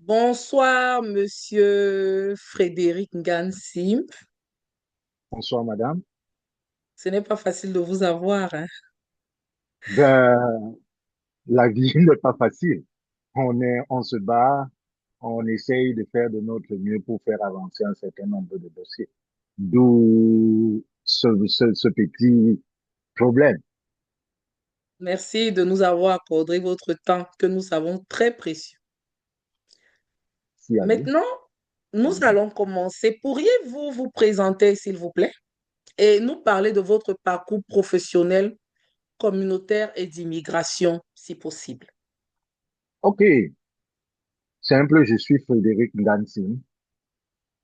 Bonsoir, monsieur Frédéric Ngansim. Bonsoir, madame. Ce n'est pas facile de vous avoir, hein. Ben, la vie n'est pas facile. On se bat, on essaye de faire de notre mieux pour faire avancer un certain nombre de dossiers. D'où ce petit problème. Merci de nous avoir accordé votre temps que nous savons très précieux. Si, allez. Maintenant, nous Mhm. allons commencer. Pourriez-vous vous présenter, s'il vous plaît, et nous parler de votre parcours professionnel, communautaire et d'immigration, si possible? OK. Simple, je suis Frédéric Ngansin.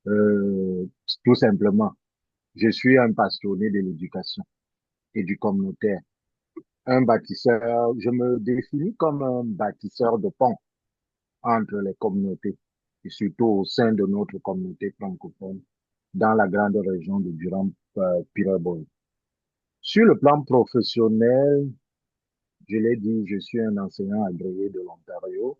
Euh, Tout simplement. Je suis un passionné de l'éducation et du communautaire. Un bâtisseur, je me définis comme un bâtisseur de pont entre les communautés et surtout au sein de notre communauté francophone dans la grande région de Durham-Pirabeau. Sur le plan professionnel, je l'ai dit, je suis un enseignant agréé de l'Ontario.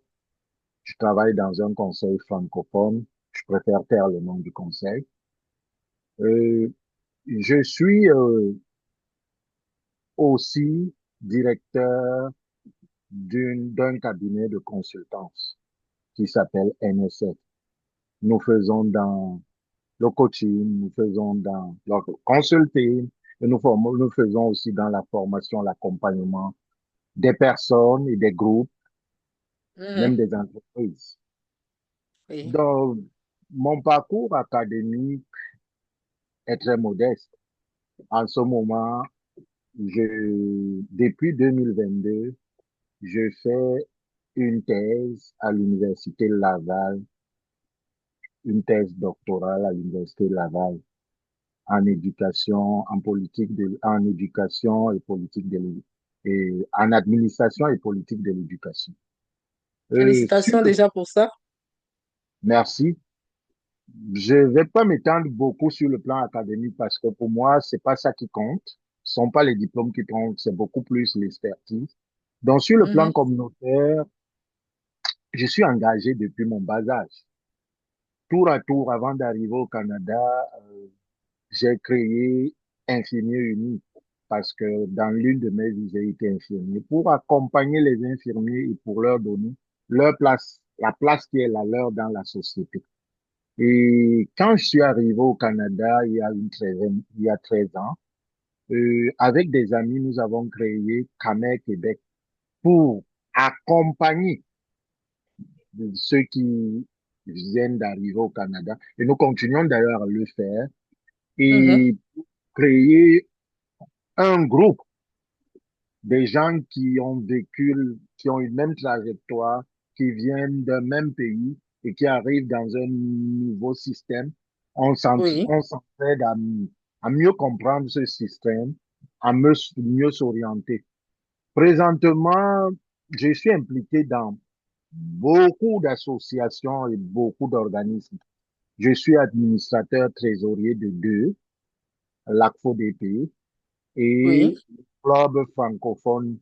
Je travaille dans un conseil francophone. Je préfère taire le nom du conseil. Euh, je suis aussi directeur d'un cabinet de consultance qui s'appelle NSF. Nous faisons dans le coaching, nous faisons dans le consulting, et nous faisons aussi dans la formation, l'accompagnement des personnes et des groupes, même Mhm. des entreprises. Oui. Donc, mon parcours académique est très modeste. En ce moment, depuis 2022, je fais une thèse à l'Université Laval, une thèse doctorale à l'Université Laval en éducation, en éducation et politique et en administration et politique de l'éducation. Félicitations déjà pour ça. Merci. Je vais pas m'étendre beaucoup sur le plan académique parce que pour moi, c'est pas ça qui compte. Ce sont pas les diplômes qui comptent, c'est beaucoup plus l'expertise. Donc, sur le plan Mhm. communautaire, je suis engagé depuis mon bas âge. Tour à tour, avant d'arriver au Canada, j'ai créé Infirmiers Unis parce que dans l'une de mes vies, j'ai été infirmier pour accompagner les infirmiers et pour leur donner leur place, la place qui est la leur dans la société. Et quand je suis arrivé au Canada il y a 13 ans, avec des amis, nous avons créé Camer Québec pour accompagner ceux qui viennent d'arriver au Canada. Et nous continuons d'ailleurs à le faire Mhm. et créer un groupe des gens qui ont vécu, qui ont une même trajectoire, qui viennent d'un même pays et qui arrivent dans un nouveau système. Oui. On s'entraide à mieux comprendre ce système, à mieux s'orienter. Présentement, je suis impliqué dans beaucoup d'associations et beaucoup d'organismes. Je suis administrateur trésorier de deux, l'ACFODP, Oui. et le club francophone,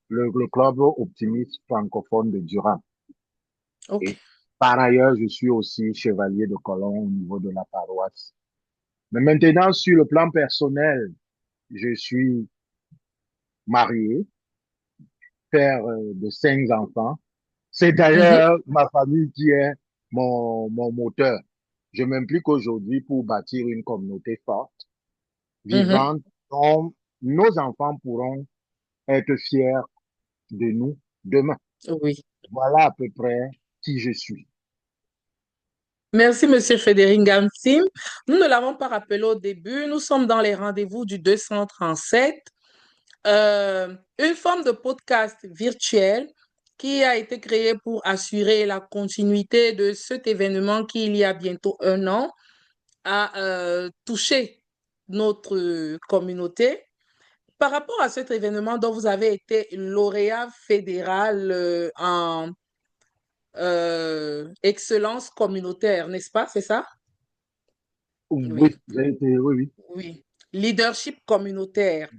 le club optimiste francophone de Durham. OK. Et par ailleurs, je suis aussi chevalier de colon au niveau de la paroisse. Mais maintenant, sur le plan personnel, je suis marié, père de 5 enfants. C'est Mhm. d'ailleurs ma famille qui est mon moteur. Je m'implique aujourd'hui pour bâtir une communauté forte, Mhm. vivante, dont nos enfants pourront être fiers de nous demain. Oui. Voilà à peu près qui je suis. Merci, Monsieur Frédéric Gamsim. Nous ne l'avons pas rappelé au début. Nous sommes dans les rendez-vous du 237, une forme de podcast virtuel qui a été créé pour assurer la continuité de cet événement qui, il y a bientôt un an, a touché notre communauté. Par rapport à cet événement dont vous avez été lauréat fédéral en excellence communautaire, n'est-ce pas? C'est ça? Oui, Oui, oui, oui, oui. Leadership communautaire.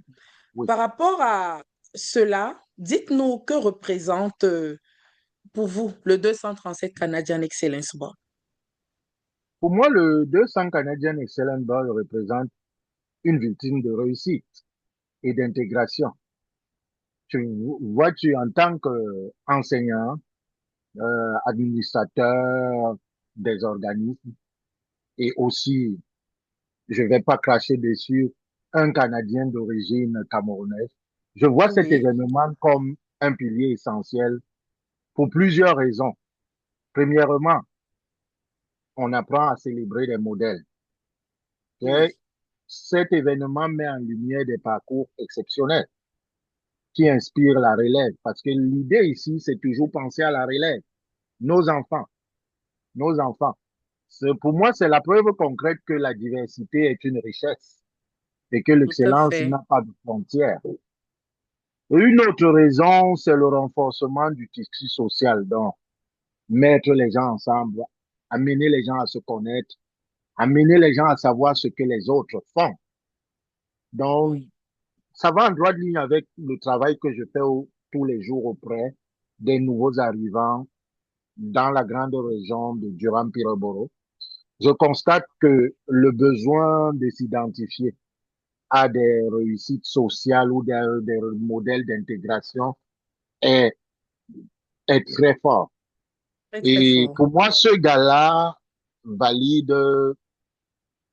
oui. Par rapport à cela, dites-nous que représente pour vous, le 237 Canadian Excellence Ball? Pour moi, le 200 Canadian Excellent Ball représente une vitrine de réussite et d'intégration. Tu vois, en tant qu'enseignant, administrateur des organismes et aussi, je vais pas cracher dessus, un Canadien d'origine camerounaise. Je vois cet Oui, événement comme un pilier essentiel pour plusieurs raisons. Premièrement, on apprend à célébrer les modèles. Et oui, cet événement met en lumière des parcours exceptionnels qui inspirent la relève. Parce que l'idée ici, c'est toujours penser à la relève. Nos enfants, nos enfants. Pour moi, c'est la preuve concrète que la diversité est une richesse et que tout à l'excellence fait. n'a pas de frontières. Et une autre raison, c'est le renforcement du tissu social. Donc, mettre les gens ensemble, amener les gens à se connaître, amener les gens à savoir ce que les autres font. Donc, Oui. ça va en droite ligne avec le travail que je fais tous les jours auprès des nouveaux arrivants dans la grande région de Durham-Peterborough. Je constate que le besoin de s'identifier à des réussites sociales ou des modèles d'intégration est, est très fort. Très, très Et fort. pour moi, ce gars-là valide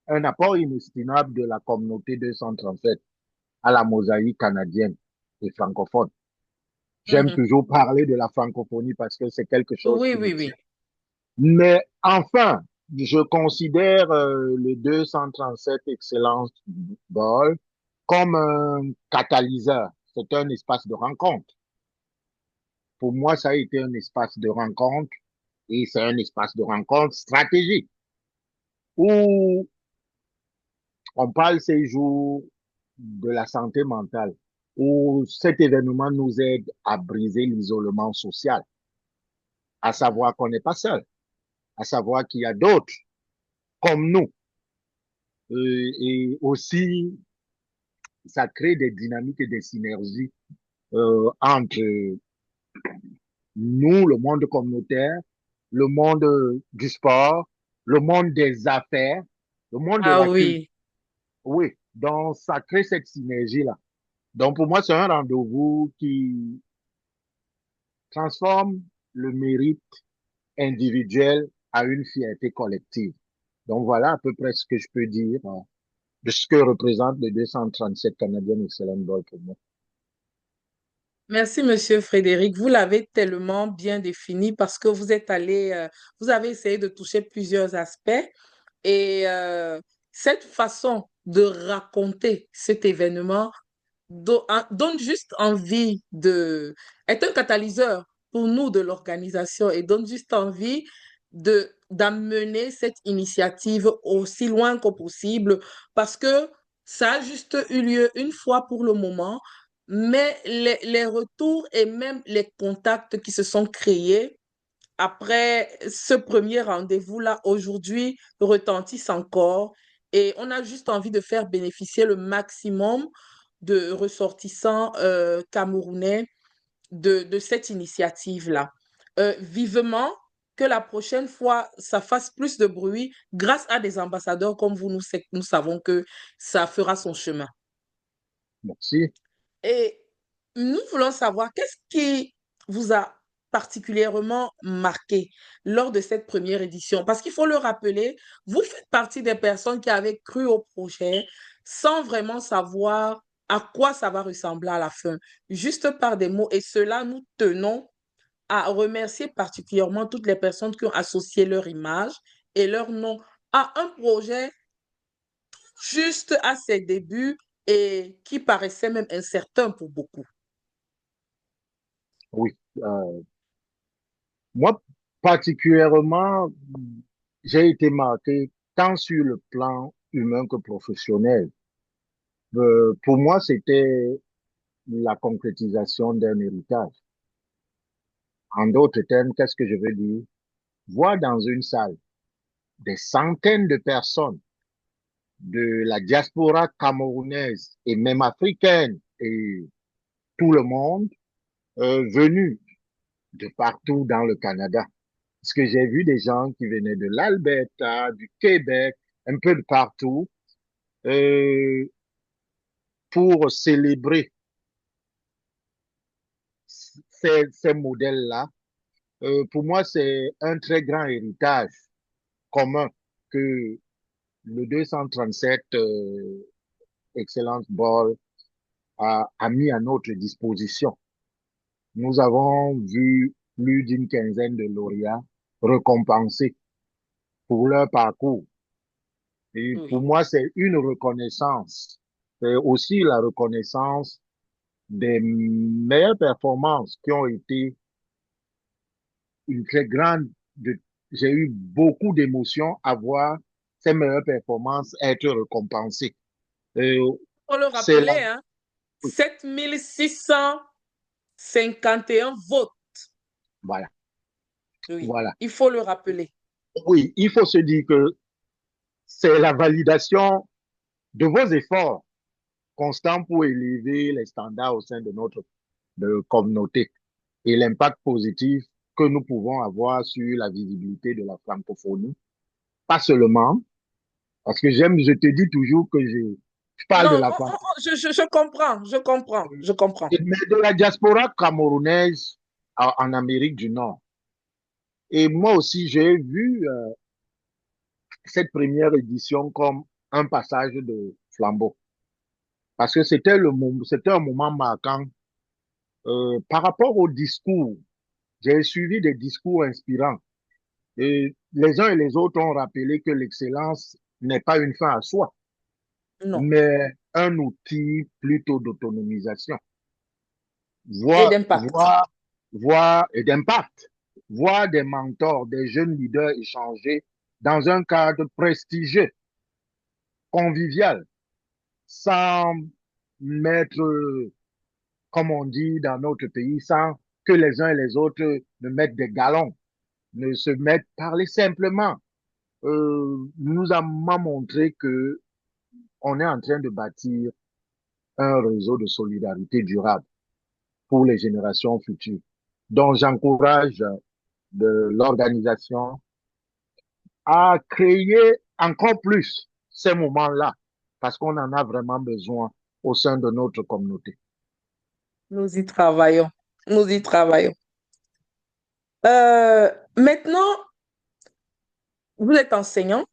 un apport inestimable de la communauté 237 à la mosaïque canadienne et francophone. J'aime Mhm. toujours parler de la francophonie parce que c'est quelque chose Oui, qui me oui, tient. oui. Mais enfin, je considère le 237 Excellence Ball comme un catalyseur. C'est un espace de rencontre. Pour moi, ça a été un espace de rencontre et c'est un espace de rencontre stratégique où on parle ces jours de la santé mentale, où cet événement nous aide à briser l'isolement social, à savoir qu'on n'est pas seul, à savoir qu'il y a d'autres comme nous. Et aussi, ça crée des dynamiques et des synergies entre nous, le monde communautaire, le monde du sport, le monde des affaires, le monde de Ah la culture. oui. Oui, donc ça crée cette synergie-là. Donc pour moi, c'est un rendez-vous qui transforme le mérite individuel à une fierté collective. Donc voilà à peu près ce que je peux dire de ce que représente le 237 Canadian Excellent Ball pour moi. Merci, Monsieur Frédéric. Vous l'avez tellement bien défini parce que vous êtes allé, vous avez essayé de toucher plusieurs aspects et cette façon de raconter cet événement donne juste envie est un catalyseur pour nous de l'organisation et donne juste envie d'amener cette initiative aussi loin que possible parce que ça a juste eu lieu une fois pour le moment, mais les retours et même les contacts qui se sont créés après ce premier rendez-vous-là, aujourd'hui, retentissent encore. Et on a juste envie de faire bénéficier le maximum de ressortissants camerounais de cette initiative-là. Vivement que la prochaine fois, ça fasse plus de bruit grâce à des ambassadeurs comme vous, nous savons que ça fera son chemin. Merci. Et nous voulons savoir qu'est-ce qui vous a particulièrement marqué lors de cette première édition. Parce qu'il faut le rappeler, vous faites partie des personnes qui avaient cru au projet sans vraiment savoir à quoi ça va ressembler à la fin, juste par des mots. Et cela, nous tenons à remercier particulièrement toutes les personnes qui ont associé leur image et leur nom à un projet juste à ses débuts et qui paraissait même incertain pour beaucoup. Oui. Moi, particulièrement, j'ai été marqué tant sur le plan humain que professionnel. Pour moi, c'était la concrétisation d'un héritage. En d'autres termes, qu'est-ce que je veux dire? Voir dans une salle des centaines de personnes de la diaspora camerounaise et même africaine et tout le monde venus de partout dans le Canada. Parce que j'ai vu des gens qui venaient de l'Alberta, du Québec, un peu de partout, euh, pour célébrer ces modèles-là. Pour moi, c'est un très grand héritage commun que le 237 Excellence Ball a mis à notre disposition. Nous avons vu plus d'une quinzaine de lauréats récompensés pour leur parcours. Et pour Oui. moi, c'est une reconnaissance. C'est aussi la reconnaissance des meilleures performances qui ont été une très grande. J'ai eu beaucoup d'émotions à voir ces meilleures performances être récompensées. Euh, Pour le c'est rappeler, là, hein, 7 651 votes. voilà, Oui, voilà. il faut le rappeler. Oui, il faut se dire que c'est la validation de vos efforts constants pour élever les standards au sein de notre communauté et l'impact positif que nous pouvons avoir sur la visibilité de la francophonie. Pas seulement, parce que je te dis toujours que je parle de Non, la francophonie, je comprends, je comprends, je comprends. mais de la diaspora camerounaise en Amérique du Nord. Et moi aussi, j'ai vu cette première édition comme un passage de flambeau, parce que c'était un moment marquant par rapport au discours. J'ai suivi des discours inspirants. Et les uns et les autres ont rappelé que l'excellence n'est pas une fin à soi, Non. mais un outil plutôt d'autonomisation, Et voire, d'impact. voire, voire et d'impact, voire des mentors, des jeunes leaders échangés dans un cadre prestigieux, convivial, sans mettre, comme on dit dans notre pays, sans que les uns et les autres ne mettent des galons, ne se mettent parler simplement. Nous avons montré que on est en train de bâtir un réseau de solidarité durable pour les générations futures. Donc, j'encourage de l'organisation à créer encore plus ces moments-là parce qu'on en a vraiment besoin au sein de notre communauté. Nous y travaillons. Nous y travaillons. Maintenant, vous êtes enseignant,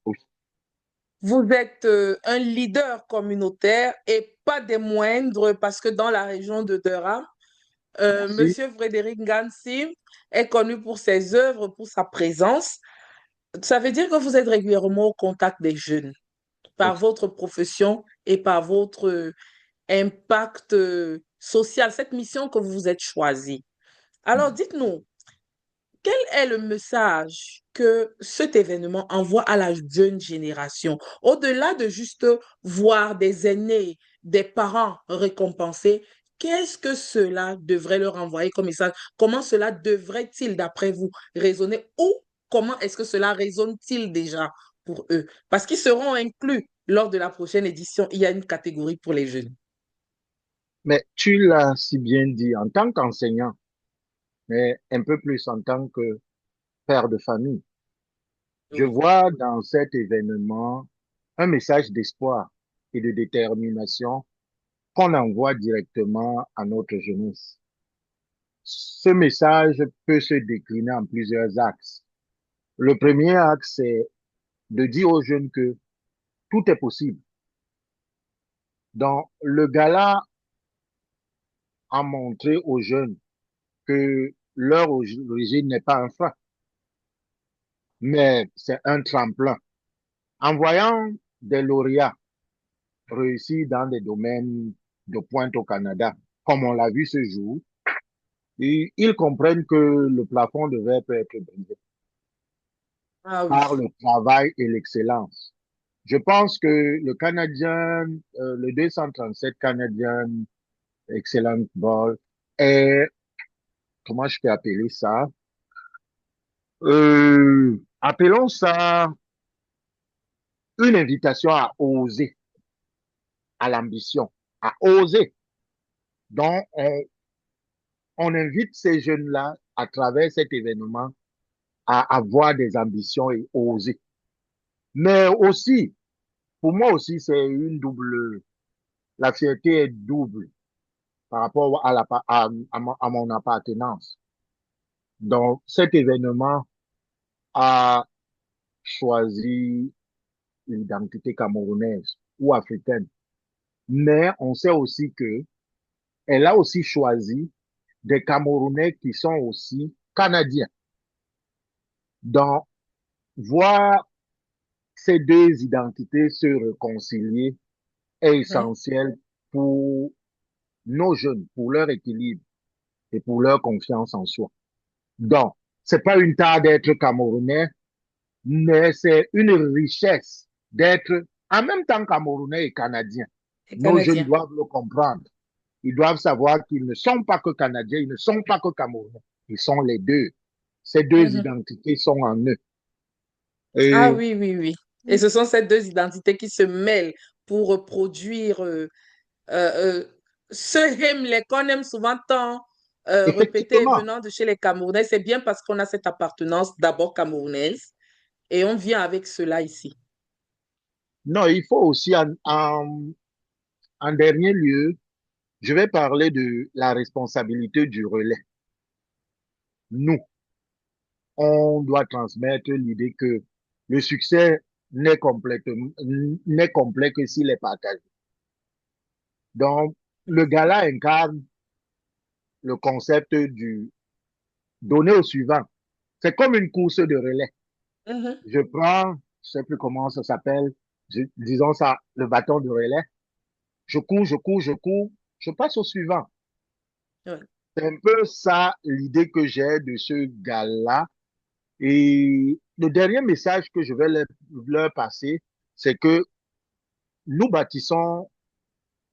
Oui, vous êtes un leader communautaire et pas des moindres parce que dans la région de Durham, merci. Monsieur Frédéric Gansim est connu pour ses œuvres, pour sa présence. Ça veut dire que vous êtes régulièrement au contact des jeunes par Oui. votre profession et par votre impact social, cette mission que vous vous êtes choisie. Alors, dites-nous, quel est le message que cet événement envoie à la jeune génération, au-delà de juste voir des aînés, des parents récompensés? Qu'est-ce que cela devrait leur envoyer comme message? Comment cela devrait-il, d'après vous, résonner? Ou comment est-ce que cela résonne-t-il déjà pour eux? Parce qu'ils seront inclus lors de la prochaine édition. Il y a une catégorie pour les jeunes. Mais tu l'as si bien dit, en tant qu'enseignant, mais un peu plus en tant que père de famille, je Oui. vois dans cet événement un message d'espoir et de détermination qu'on envoie directement à notre jeunesse. Ce message peut se décliner en plusieurs axes. Le premier axe, c'est de dire aux jeunes que tout est possible. Donc, le gala a montré aux jeunes que leur origine n'est pas un frein, mais c'est un tremplin. En voyant des lauréats réussir dans des domaines de pointe au Canada, comme on l'a vu ce jour, et ils comprennent que le plafond de verre peut être brisé Ah oui. par le travail et l'excellence. Je pense que le 237 Canadien Excellent Ball est, comment je peux appeler ça? Appelons ça une invitation à oser, à l'ambition, à oser. Donc, on invite ces jeunes-là, à travers cet événement, à avoir des ambitions et oser. Mais aussi, pour moi aussi, c'est une double, la fierté est double par rapport à mon appartenance. Donc, cet événement a choisi l'identité camerounaise ou africaine. Mais on sait aussi que elle a aussi choisi des Camerounais qui sont aussi canadiens. Donc, voir ces deux identités se réconcilier est Oui. essentiel pour nos jeunes, pour leur équilibre et pour leur confiance en soi. Donc, c'est pas une tare d'être Camerounais, mais c'est une richesse d'être en même temps Camerounais et Canadien. Les Nos jeunes Canadiens. doivent le comprendre. Ils doivent savoir qu'ils ne sont pas que Canadiens, ils ne sont pas que Camerounais. Ils sont les deux. Ces deux Mhm. identités sont en eux. Ah Et oui, oui, oui. Et ce sont ces deux identités qui se mêlent pour produire euh, ce hymne qu'on aime souvent tant répéter effectivement, venant de chez les Camerounais. C'est bien parce qu'on a cette appartenance d'abord camerounaise et on vient avec cela ici. non, il faut aussi, en dernier lieu, je vais parler de la responsabilité du relais. Nous, on doit transmettre l'idée que le succès n'est complet que s'il est partagé. Donc, le gala incarne le concept du donner au suivant. C'est comme une course de relais. Mhm. Je prends, je sais plus comment ça s'appelle, disons ça, le bâton de relais. Je cours, je cours, je cours, je passe au suivant. Ouais. C'est un peu ça l'idée que j'ai de ce gala. Et le dernier message que je vais leur passer, c'est que nous bâtissons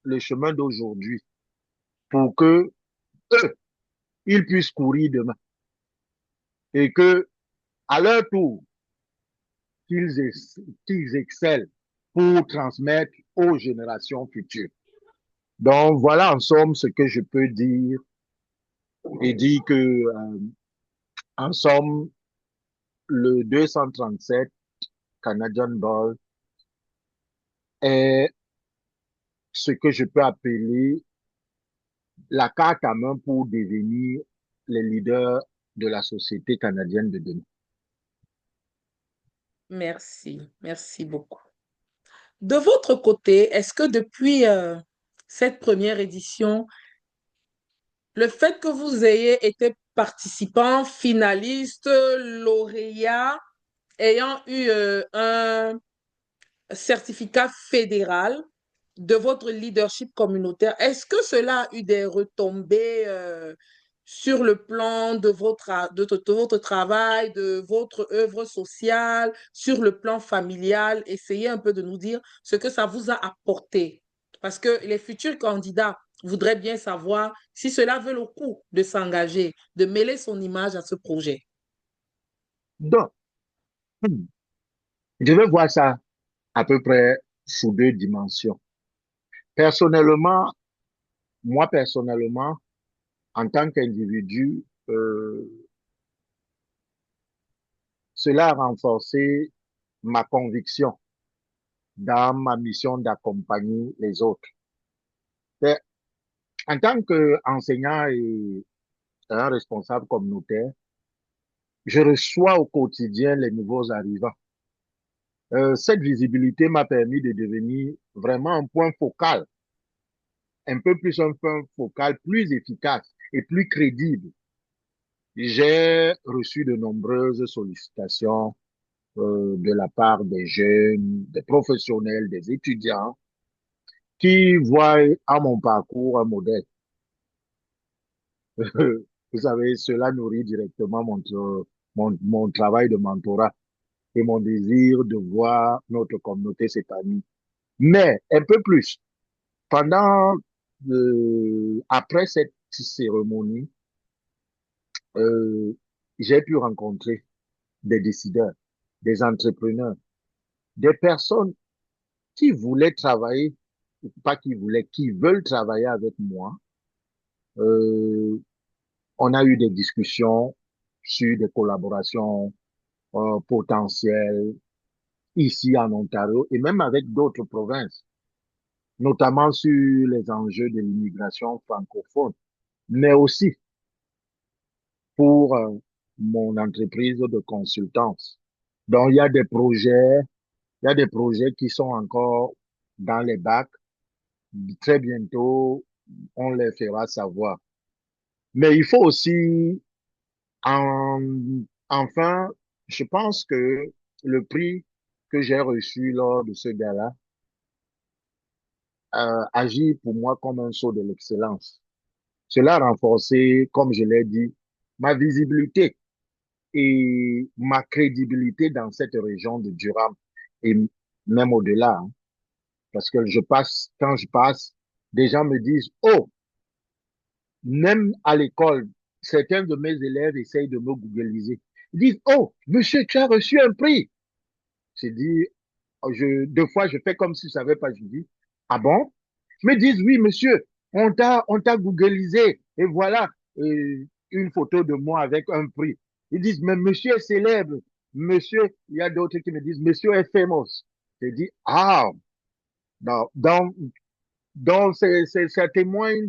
le chemin d'aujourd'hui pour que eux, ils puissent courir demain et que, à leur tour, qu'ils excellent pour transmettre aux générations futures. Donc, voilà en somme ce que je peux dire et dire que, en somme, le 237 Canadian Ball est ce que je peux appeler la carte à main pour devenir les leaders de la société canadienne de demain. Merci, merci beaucoup. De votre côté, est-ce que depuis cette première édition, le fait que vous ayez été participant, finaliste, lauréat, ayant eu un certificat fédéral de votre leadership communautaire, est-ce que cela a eu des retombées sur le plan de de votre travail, de votre œuvre sociale, sur le plan familial? Essayez un peu de nous dire ce que ça vous a apporté. Parce que les futurs candidats voudraient bien savoir si cela vaut le coup de s'engager, de mêler son image à ce projet. Donc, je vais voir ça à peu près sous deux dimensions. Personnellement, moi personnellement, en tant qu'individu, cela a renforcé ma conviction dans ma mission d'accompagner les autres. Mais en tant qu'enseignant et un responsable communautaire, je reçois au quotidien les nouveaux arrivants. Cette visibilité m'a permis de devenir vraiment un point focal, un peu plus un point focal plus efficace et plus crédible. J'ai reçu de nombreuses sollicitations de la part des jeunes, des professionnels, des étudiants qui voient à mon parcours un modèle. Vous savez, cela nourrit directement mon travail de mentorat et mon désir de voir notre communauté s'épanouir. Mais un peu plus, pendant, après cette cérémonie, euh, j'ai pu rencontrer des décideurs, des entrepreneurs, des personnes qui voulaient travailler, ou pas qui voulaient, qui veulent travailler avec moi, euh, On a eu des discussions sur des collaborations potentielles ici en Ontario et même avec d'autres provinces, notamment sur les enjeux de l'immigration francophone, mais aussi pour mon entreprise de consultance. Donc, il y a des projets qui sont encore dans les bacs. Très bientôt, on les fera savoir. Mais il faut aussi, en, enfin, je pense que le prix que j'ai reçu lors de ce gala agit pour moi comme un saut de l'excellence. Cela a renforcé, comme je l'ai dit, ma visibilité et ma crédibilité dans cette région de Durham et même au-delà, hein, parce que quand je passe, des gens me disent, oh, même à l'école, certains de mes élèves essayent de me googliser. Ils disent, oh, monsieur, tu as reçu un prix. J'ai dit, deux fois, je fais comme si je savais pas. Je dis, ah bon? Ils me disent, oui, monsieur, on t'a googlisé. Et voilà, une photo de moi avec un prix. Ils disent, mais monsieur est célèbre. Monsieur, il y a d'autres qui me disent, monsieur est famous. J'ai dit, ah, non, donc ça témoigne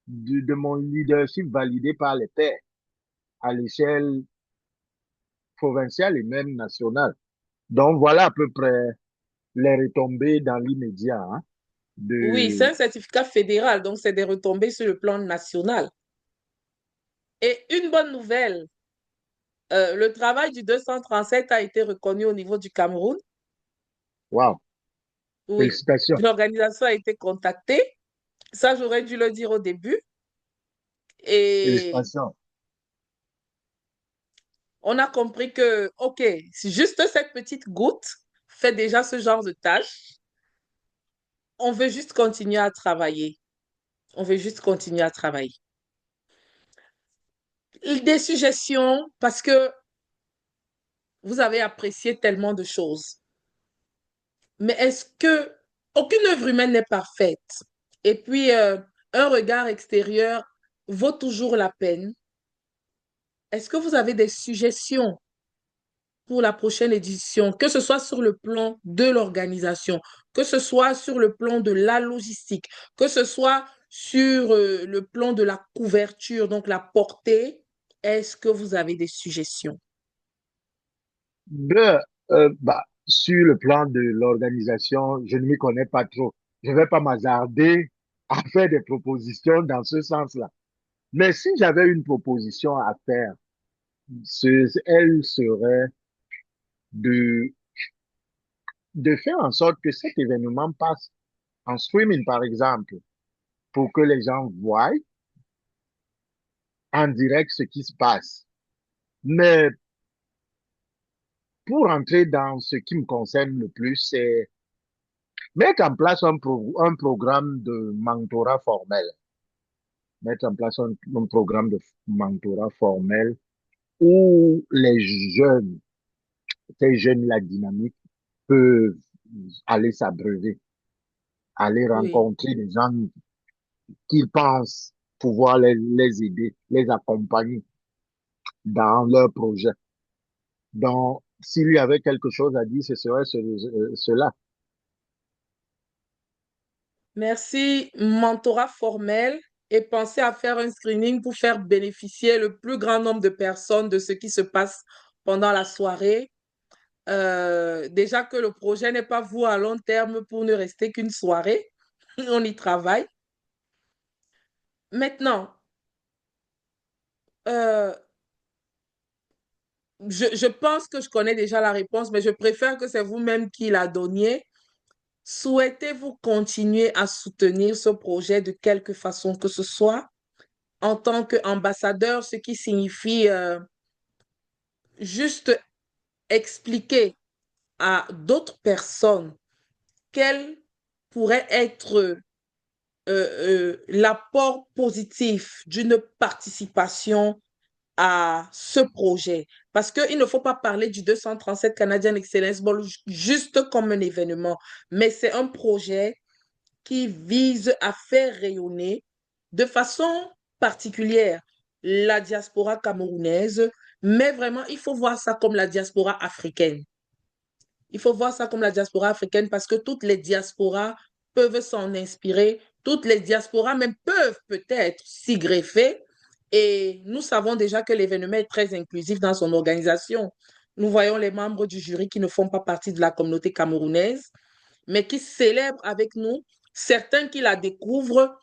de mon leadership validé par les pairs à l'échelle provinciale et même nationale. Donc voilà à peu près les retombées dans l'immédiat, hein, Oui, c'est de... un certificat fédéral, donc c'est des retombées sur le plan national. Et une bonne nouvelle, le travail du 237 a été reconnu au niveau du Cameroun. Waouh, Oui, félicitations, l'organisation a été contactée. Ça, j'aurais dû le dire au début. Et félicitations. on a compris que, OK, si juste cette petite goutte fait déjà ce genre de tâche, on veut juste continuer à travailler. On veut juste continuer à travailler. Des suggestions, parce que vous avez apprécié tellement de choses. Mais est-ce que aucune œuvre humaine n'est parfaite? Et puis, un regard extérieur vaut toujours la peine. Est-ce que vous avez des suggestions pour la prochaine édition, que ce soit sur le plan de l'organisation, que ce soit sur le plan de la logistique, que ce soit sur le plan de la couverture, donc la portée? Est-ce que vous avez des suggestions? De, sur le plan de l'organisation, je ne m'y connais pas trop. Je ne vais pas m'hasarder à faire des propositions dans ce sens-là. Mais si j'avais une proposition à faire, elle serait de, de faire en sorte que cet événement passe en streaming, par exemple, pour que les gens voient en direct ce qui se passe. Mais pour entrer dans ce qui me concerne le plus, c'est mettre en place un programme de mentorat formel. Mettre en place un programme de mentorat formel où les jeunes, ces jeunes-là dynamiques, peuvent aller s'abreuver, aller Oui. rencontrer des gens qu'ils pensent pouvoir les aider, les accompagner dans leur projet. Donc, s'il y avait quelque chose à dire, ce serait cela. Merci. Mentorat formel et pensez à faire un screening pour faire bénéficier le plus grand nombre de personnes de ce qui se passe pendant la soirée. Déjà que le projet n'est pas voué à long terme pour ne rester qu'une soirée. On y travaille. Maintenant, euh, je pense que je connais déjà la réponse, mais je préfère que c'est vous-même qui la donniez. Souhaitez-vous continuer à soutenir ce projet de quelque façon que ce soit en tant qu'ambassadeur, ce qui signifie juste expliquer à d'autres personnes quel pourrait être l'apport positif d'une participation à ce projet. Parce qu'il ne faut pas parler du 237 Canadian Excellence Ball juste comme un événement, mais c'est un projet qui vise à faire rayonner de façon particulière, la diaspora camerounaise, mais vraiment, il faut voir ça comme la diaspora africaine. Il faut voir ça comme la diaspora africaine parce que toutes les diasporas peuvent s'en inspirer, toutes les diasporas même peuvent peut-être s'y greffer. Et nous savons déjà que l'événement est très inclusif dans son organisation. Nous voyons les membres du jury qui ne font pas partie de la communauté camerounaise, mais qui célèbrent avec nous, certains qui la découvrent,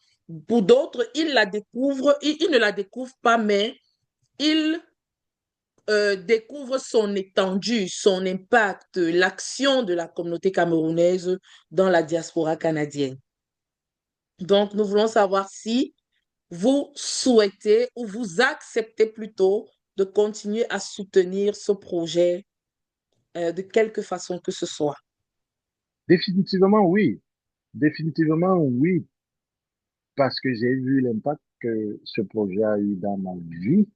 pour d'autres, ils la découvrent, ils ne la découvrent pas, mais ils découvre son étendue, son impact, l'action de la communauté camerounaise dans la diaspora canadienne. Donc, nous voulons savoir si vous souhaitez ou vous acceptez plutôt de continuer à soutenir ce projet de quelque façon que ce soit. Définitivement oui. Définitivement oui, parce que j'ai vu l'impact que ce projet a eu dans ma vie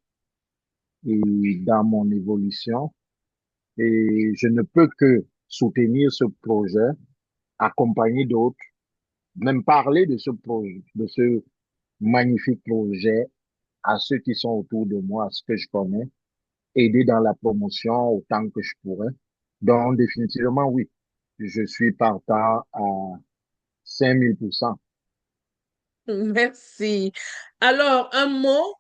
et dans mon évolution. Et je ne peux que soutenir ce projet, accompagner d'autres, même parler de ce projet, de ce magnifique projet à ceux qui sont autour de moi, à ceux que je connais, aider dans la promotion autant que je pourrais. Donc, définitivement, oui, je suis partant à 5000%. Merci. Alors, un mot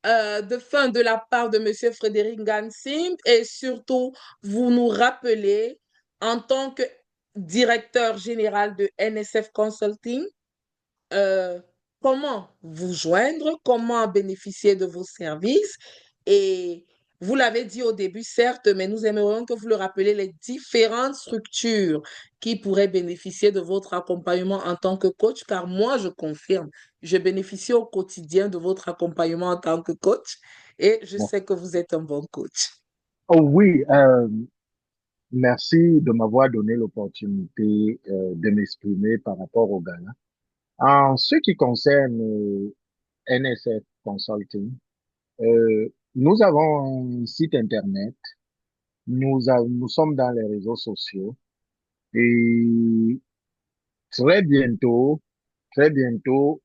de fin de la part de Monsieur Frédéric Gansim et surtout, vous nous rappelez en tant que directeur général de NSF Consulting, euh, comment vous joindre, comment bénéficier de vos services. Et vous l'avez dit au début, certes, mais nous aimerions que vous le rappeliez les différentes structures qui pourraient bénéficier de votre accompagnement en tant que coach, car moi, je confirme, je bénéficie au quotidien de votre accompagnement en tant que coach et je Bon. sais que vous êtes un bon coach. Oh oui, merci de m'avoir donné l'opportunité de m'exprimer par rapport au Ghana. En ce qui concerne NSF Consulting, nous avons un site internet, nous sommes dans les réseaux sociaux et très bientôt, très bientôt,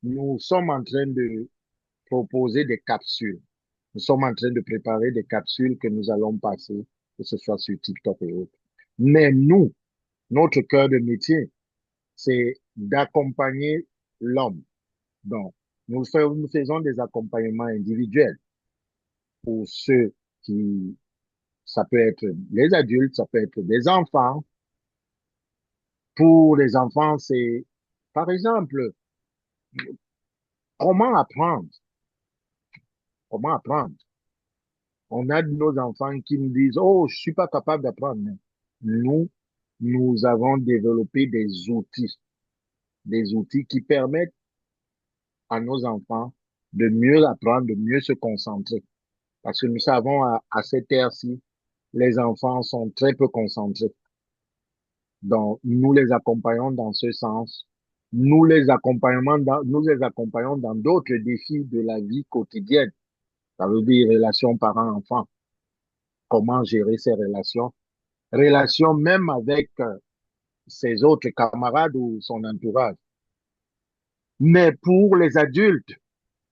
nous sommes en train de proposer des capsules. Nous sommes en train de préparer des capsules que nous allons passer, que ce soit sur TikTok et autres. Mais nous, notre cœur de métier, c'est d'accompagner l'homme. Donc, nous faisons des accompagnements individuels pour ceux qui, ça peut être les adultes, ça peut être des enfants. Pour les enfants, c'est, par exemple, comment apprendre? Comment apprendre? On a de nos enfants qui nous disent, oh, je suis pas capable d'apprendre. Mais nous, nous avons développé des outils qui permettent à nos enfants de mieux apprendre, de mieux se concentrer. Parce que nous savons à cette ère-ci, les enfants sont très peu concentrés. Donc, nous les accompagnons dans ce sens. Nous les accompagnons dans d'autres défis de la vie quotidienne. Ça veut dire relations parents-enfants. Comment gérer ces relations? Relations même avec ses autres camarades ou son entourage. Mais pour les adultes,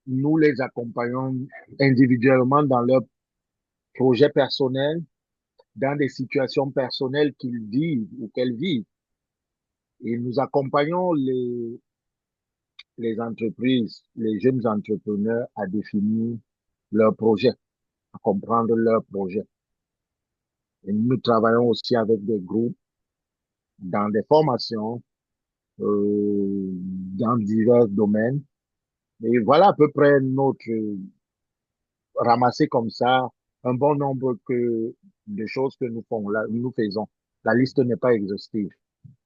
nous les accompagnons individuellement dans leurs projets personnels, dans des situations personnelles qu'ils vivent ou qu'elles vivent. Et nous accompagnons les entreprises, les jeunes entrepreneurs à définir leurs projets, à comprendre leurs projets. Et nous travaillons aussi avec des groupes dans des formations, dans divers domaines. Et voilà à peu près notre ramasser comme ça un bon nombre de choses que nous faisons. La liste n'est pas exhaustive.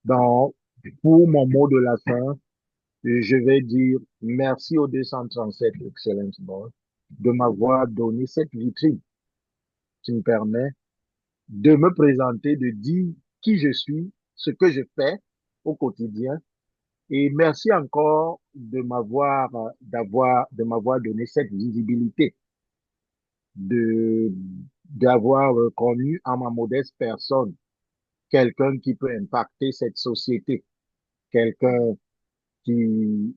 Donc, pour mon mot de la fin, je vais dire merci au 237 Excellence Board de m'avoir donné cette vitrine qui me permet de me présenter, de dire qui je suis, ce que je fais au quotidien. Et merci encore de m'avoir donné cette visibilité, de, d'avoir connu en ma modeste personne quelqu'un qui peut impacter cette société, quelqu'un qui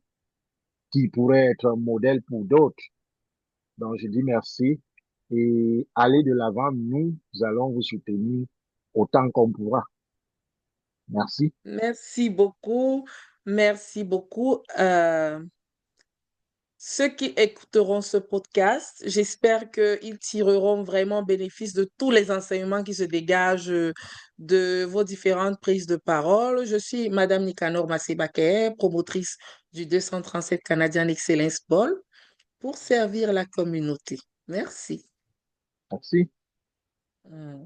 qui pourrait être un modèle pour d'autres. Donc, je dis merci et allez de l'avant. Nous allons vous soutenir autant qu'on pourra. Merci. Merci beaucoup. Merci beaucoup. Ceux qui écouteront ce podcast, j'espère qu'ils tireront vraiment bénéfice de tous les enseignements qui se dégagent de vos différentes prises de parole. Je suis Madame Nicanor Massé-Baker, promotrice du 237 Canadian Excellence Ball pour servir la communauté. Merci. Merci. Mm.